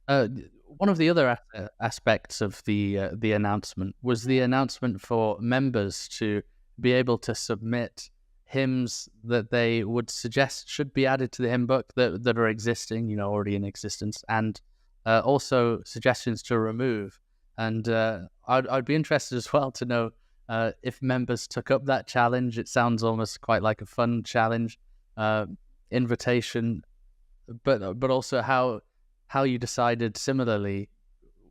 One of the other aspects of the announcement was the announcement for members to be able to submit hymns that they would suggest should be added to the hymn book that are existing, already in existence, and also suggestions to remove. And I'd be interested as well to know if members took up that challenge. It sounds almost quite like a fun challenge, uh, invitation, but also how you decided similarly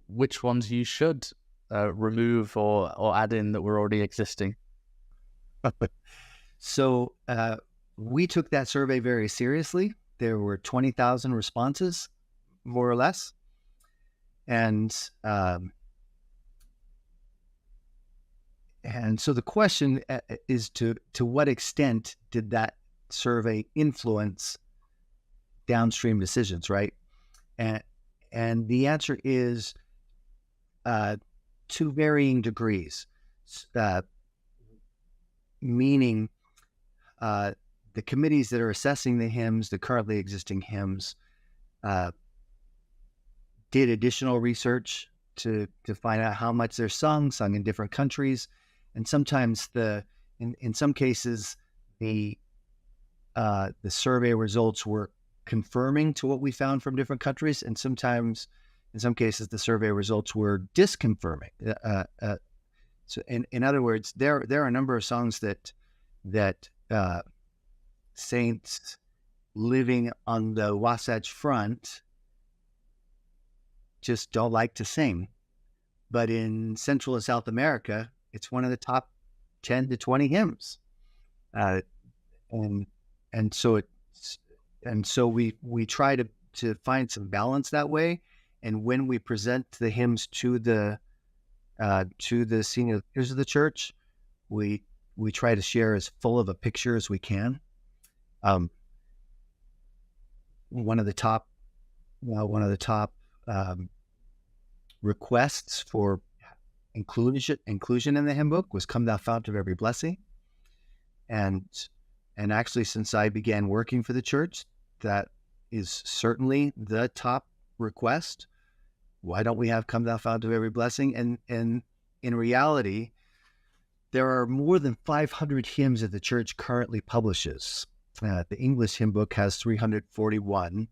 which ones you should remove or add in that were already existing. So we took that survey very seriously. There were 20,000 responses, more or less. And so the question is to what extent did that survey influence downstream decisions, right? And the answer is to varying degrees, meaning the committees that are assessing the hymns, the currently existing hymns, did additional research to find out how much they're sung in different countries, and sometimes in some cases the survey results were confirming to what we found from different countries, and sometimes in some cases the survey results were disconfirming. So in other words, there are a number of songs that saints living on the Wasatch Front just don't like to sing. But in Central and South America, it's one of the top 10 to 20 hymns. And so we try to find some balance that way. And when we present the hymns to the senior leaders of the church, we try to share as full of a picture as we can. One of the top requests for inclusion in the hymn book was "Come Thou Fount of Every Blessing," and actually, since I began working for the church, that is certainly the top request. Why don't we have "Come Thou Fount of Every Blessing"? And in reality, there are more than 500 hymns that the church currently publishes. The English hymn book has 341.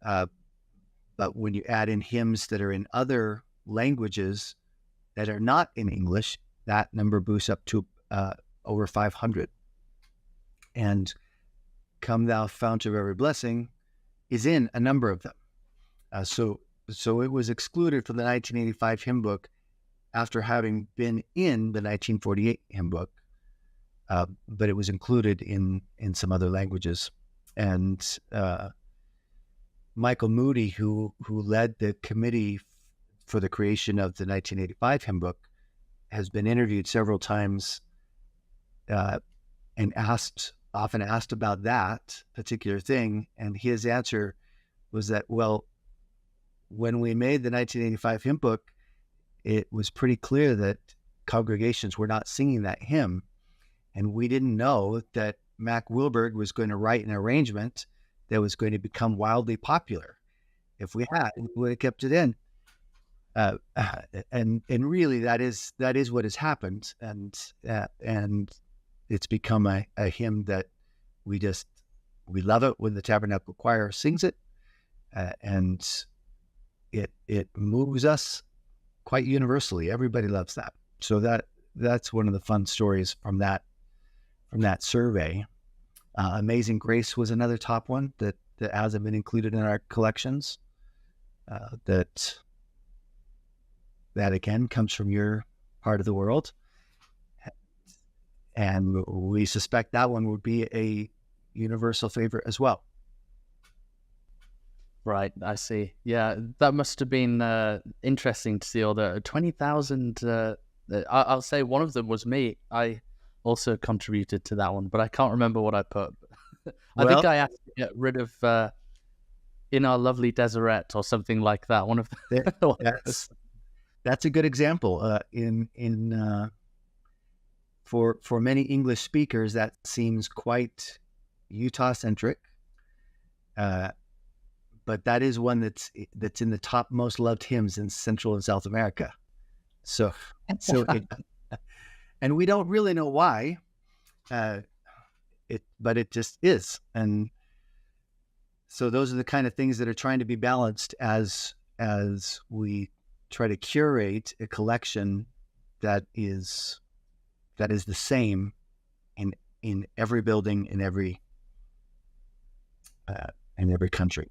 But when you add in hymns that are in other languages that are not in English, that number boosts up to over 500. And "Come Thou Fount of Every Blessing" is in a number of them. So it was excluded from the 1985 hymn book after having been in the 1948 hymn book, but it was included in some other languages. And Michael Moody, who led the committee for the creation of the 1985 hymn book, has been interviewed several times and often asked about that particular thing. And his answer was that, well, when we made the 1985 hymn book, it was pretty clear that congregations were not singing that hymn. And we didn't know that Mac Wilberg was going to write an arrangement that was going to become wildly popular. If we had, we would have kept it in. And really, that is what has happened. And it's become a hymn that we love it when the Tabernacle Choir sings it. And it moves us quite universally. Everybody loves that. So that's one of the fun stories from that survey. "Amazing Grace" was another top one that hasn't been included in our collections. That again comes from your part of the world, and we suspect that one would be a universal favorite as well. Right, I see. Yeah, that must have been interesting to see all the 20,000. I'll say one of them was me. I also contributed to that one, but I can't remember what I put. I think Well, I asked to get rid of "In Our Lovely Deseret" or something like that. One of the that's a good example. For many English speakers, that seems quite Utah centric. but that is one that's in the top most loved hymns in Central and South America. So, so it, and we don't really know why, but it just is. And so those are the kind of things that are trying to be balanced as we try to curate a collection that is the same in every building, in every country.